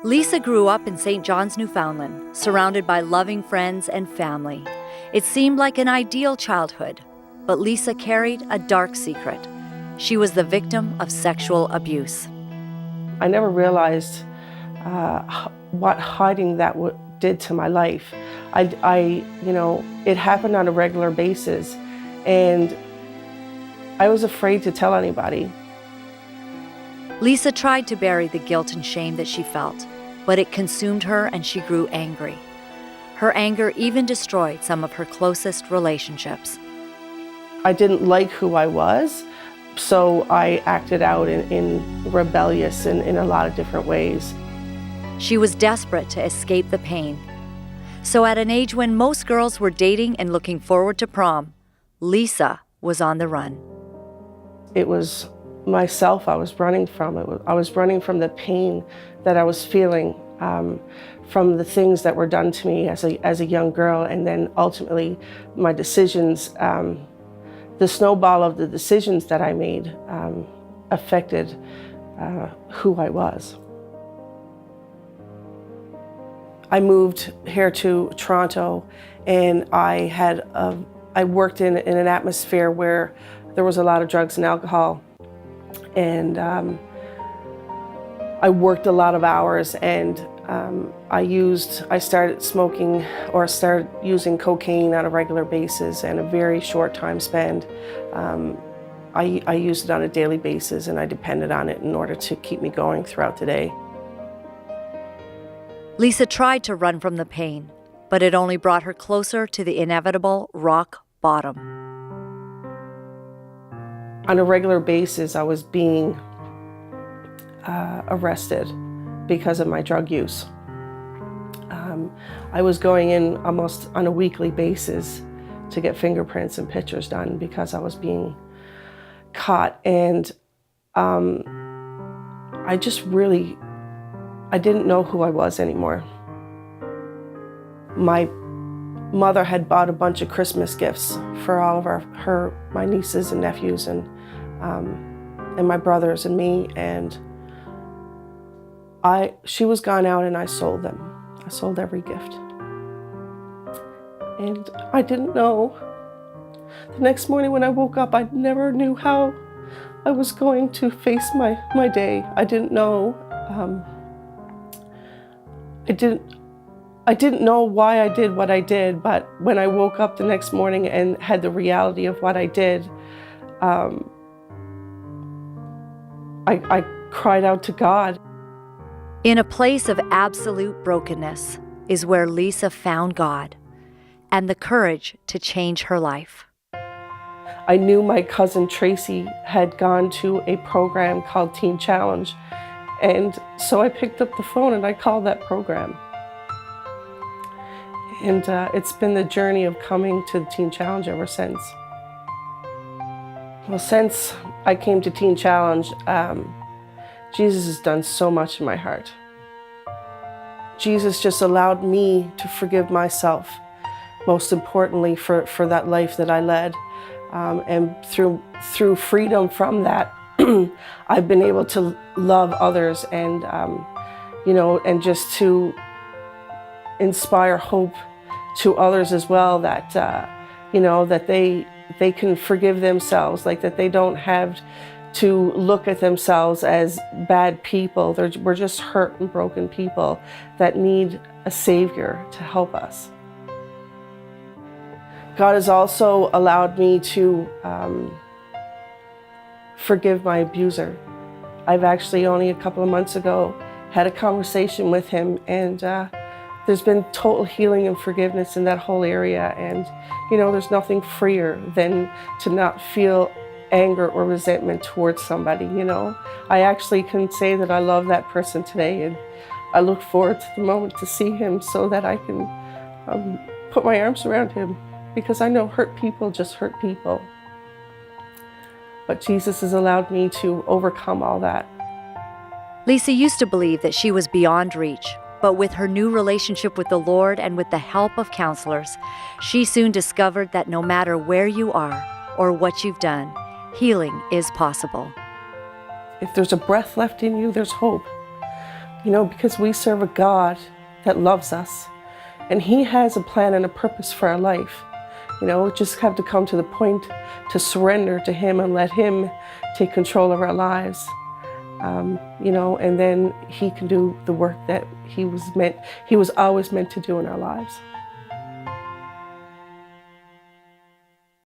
Lisa grew up in St. John's, Newfoundland, surrounded by loving friends and family. It seemed like an ideal childhood, but Lisa carried a dark secret. She was the victim of sexual abuse. I never realized what hiding that did to my life. It happened on a regular basis, and I was afraid to tell anybody. Lisa tried to bury the guilt and shame that she felt, but it consumed her and she grew angry. Her anger even destroyed some of her closest relationships. I didn't like who I was, so I acted out in rebellious in a lot of different ways. She was desperate to escape the pain. So at an age when most girls were dating and looking forward to prom, Lisa was on the run. It was myself I was running from. I was running from the pain that I was feeling from the things that were done to me as a young girl, and then ultimately my decisions, the snowball of the decisions that I made affected who I was. I moved here to Toronto, and I worked in an atmosphere where there was a lot of drugs and alcohol, and I worked a lot of hours, and I started smoking or started using cocaine on a regular basis in a very short time span. I used it on a daily basis, and I depended on it in order to keep me going throughout the day. Lisa tried to run from the pain, but it only brought her closer to the inevitable rock bottom. On a regular basis, I was being arrested because of my drug use. I was going in almost on a weekly basis to get fingerprints and pictures done because I was being caught, and I didn't know who I was anymore. My mother had bought a bunch of Christmas gifts for all of my nieces and nephews and my brothers and me, and she was gone out, and I sold them. I sold every gift. And I didn't know. The next morning when I woke up, I never knew how I was going to face my day. I didn't know. I didn't know why I did what I did, but when I woke up the next morning and had the reality of what I did, I cried out to God. In a place of absolute brokenness is where Lisa found God and the courage to change her life. I knew my cousin Tracy had gone to a program called Teen Challenge, and so I picked up the phone and I called that program. And it's been the journey of coming to the Teen Challenge ever since. Well, since I came to Teen Challenge, Jesus has done so much in my heart. Jesus just allowed me to forgive myself, most importantly for that life that I led. And through freedom from that, I've been able to love others and, and just to inspire hope to others as well, that, that they can forgive themselves, like that they don't have to look at themselves as bad people. We're just hurt and broken people that need a Savior to help us. God has also allowed me to forgive my abuser. I've actually only a couple of months ago had a conversation with him, and there's been total healing and forgiveness in that whole area. And there's nothing freer than to not feel anger or resentment towards somebody. I actually can say that I love that person today, and I look forward to the moment to see him so that I can put my arms around him, because I know hurt people just hurt people. But Jesus has allowed me to overcome all that. Lisa used to believe that she was beyond reach, but with her new relationship with the Lord and with the help of counselors, she soon discovered that no matter where you are or what you've done, healing is possible. If there's a breath left in you, there's hope. because we serve a God that loves us, and He has a plan and a purpose for our life. We just have to come to the point to surrender to Him and let Him take control of our lives. And then He can do the work that He was always meant to do in our lives.